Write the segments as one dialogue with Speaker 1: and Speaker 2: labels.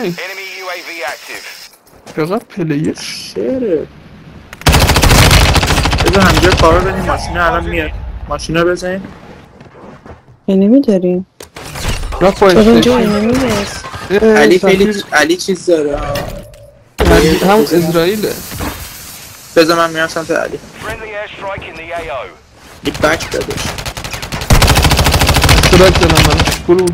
Speaker 1: Enemy UAV active.
Speaker 2: چقدر پلیر شعره.
Speaker 3: بذار همجا کار بدیم ماشینه الان میاد. ماشینه بزنیم.
Speaker 4: انمی داریم.
Speaker 2: نه
Speaker 4: چرا اینجا انمی هست؟
Speaker 3: علی چیز داره.
Speaker 2: علی هم اسرائیله.
Speaker 3: بذار من میام سمت علی. این بک دادش.
Speaker 2: سرعت دارم من. برو.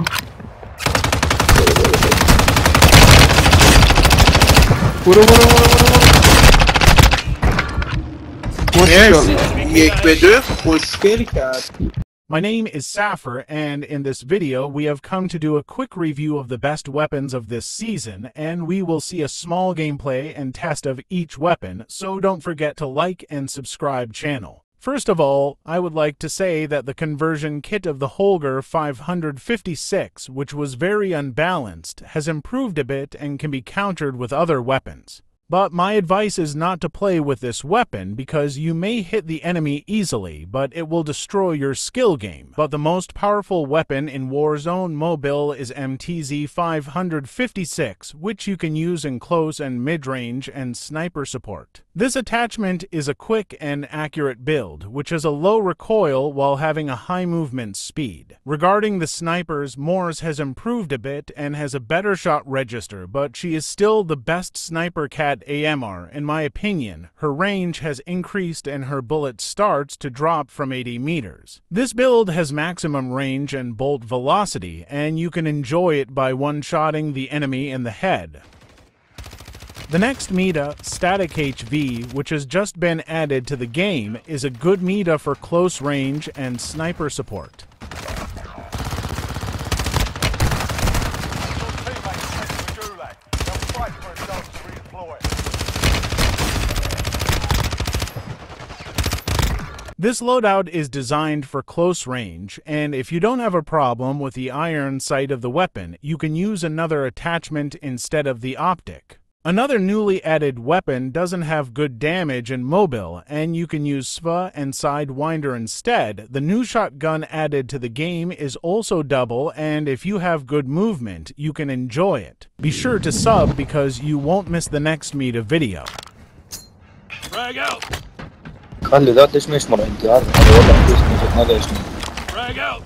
Speaker 5: My name is Saffer, and in this video we have come to do a quick review of the best weapons of this season, and we will see a small gameplay and test of each weapon, so don't forget to like and subscribe channel. First of all, I would like to say that the conversion kit of the Holger 556, which was very unbalanced, has improved a bit and can be countered with other weapons. But my advice is not to play with this weapon because you may hit the enemy easily, but it will destroy your skill game. But the most powerful weapon in Warzone Mobile is MTZ 556, which you can use in close and mid-range and sniper support. This attachment is a quick and accurate build, which has a low recoil while having a high movement speed. Regarding the snipers, Moors has improved a bit and has a better shot register, but she is still the best sniper cat AMR, in my opinion. Her range has increased and her bullet starts to drop from 80 meters. This build has maximum range and bolt velocity, and you can enjoy it by one-shotting the enemy in the head. The next meta, Static HV, which has just been added to the game, is a good meta for close range and sniper support. This loadout is designed for close range, and if you don't have a problem with the iron sight of the weapon, you can use another attachment instead of the optic. Another newly added weapon doesn't have good damage in mobile, and you can use SVA and Sidewinder instead. The new shotgun added to the game is also double, and if you have good movement, you can enjoy it. Be sure to sub because you won't miss the next meta video.
Speaker 1: Frag out!
Speaker 6: خلي ذات ليش مش مرة انت عارف هذا والله ليش مش ما ليش
Speaker 1: Frag out!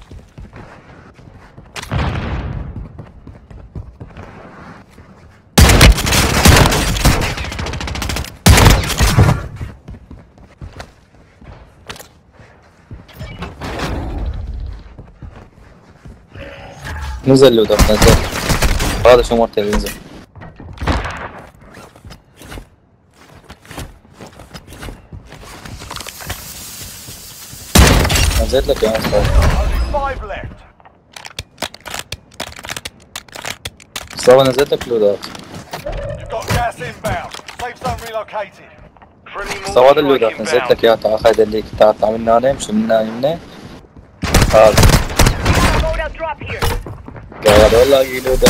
Speaker 6: نزل له ذات نزل هذا شو مرتين ينزل نزلت لك يا أستاذ صار نزلت لك لودات صار اللودات نزلت لك يا تعال خذ اللي تعال من هنا مش من هنا هذا قاعد والله لودات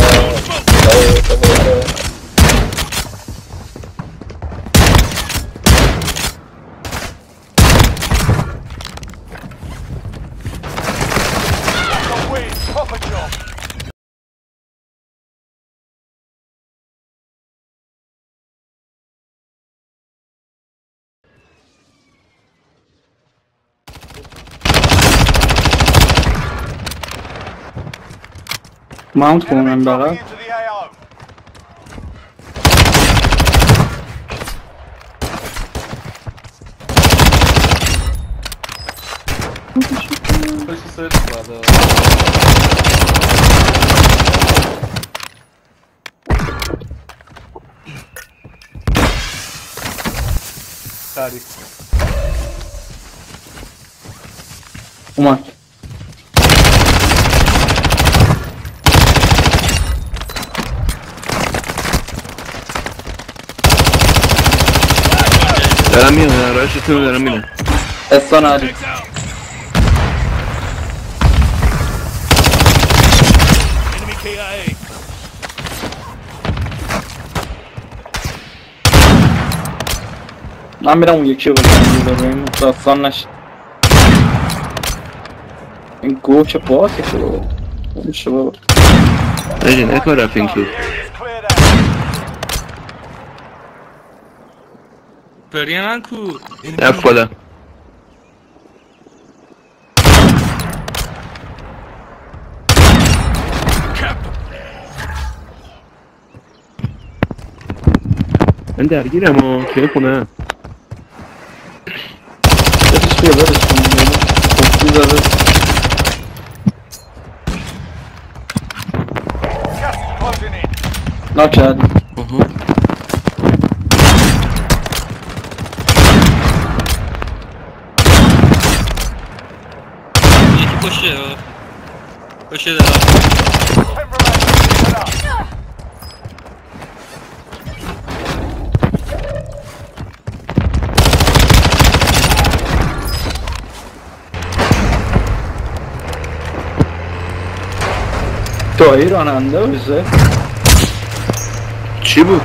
Speaker 3: Mount کنم بغل اومد
Speaker 2: دارم میام راشتون رو دارم میرم
Speaker 3: استان علی من میرم اون یکی رو بزنیم داستان نشد این گوه چه باکه شده بود اون شده بود
Speaker 2: ایجن اکو رفت این تو
Speaker 7: Periana ku.
Speaker 2: F بالا. من درگیرم ها توی خونه.
Speaker 6: بدش بیا بدش کن داره.
Speaker 1: Gas is closing in.
Speaker 6: نکرد
Speaker 7: یکی پشته پشته دارم.
Speaker 1: 10 remaining. Get up.
Speaker 6: تویی راننده بزه
Speaker 2: چی بود؟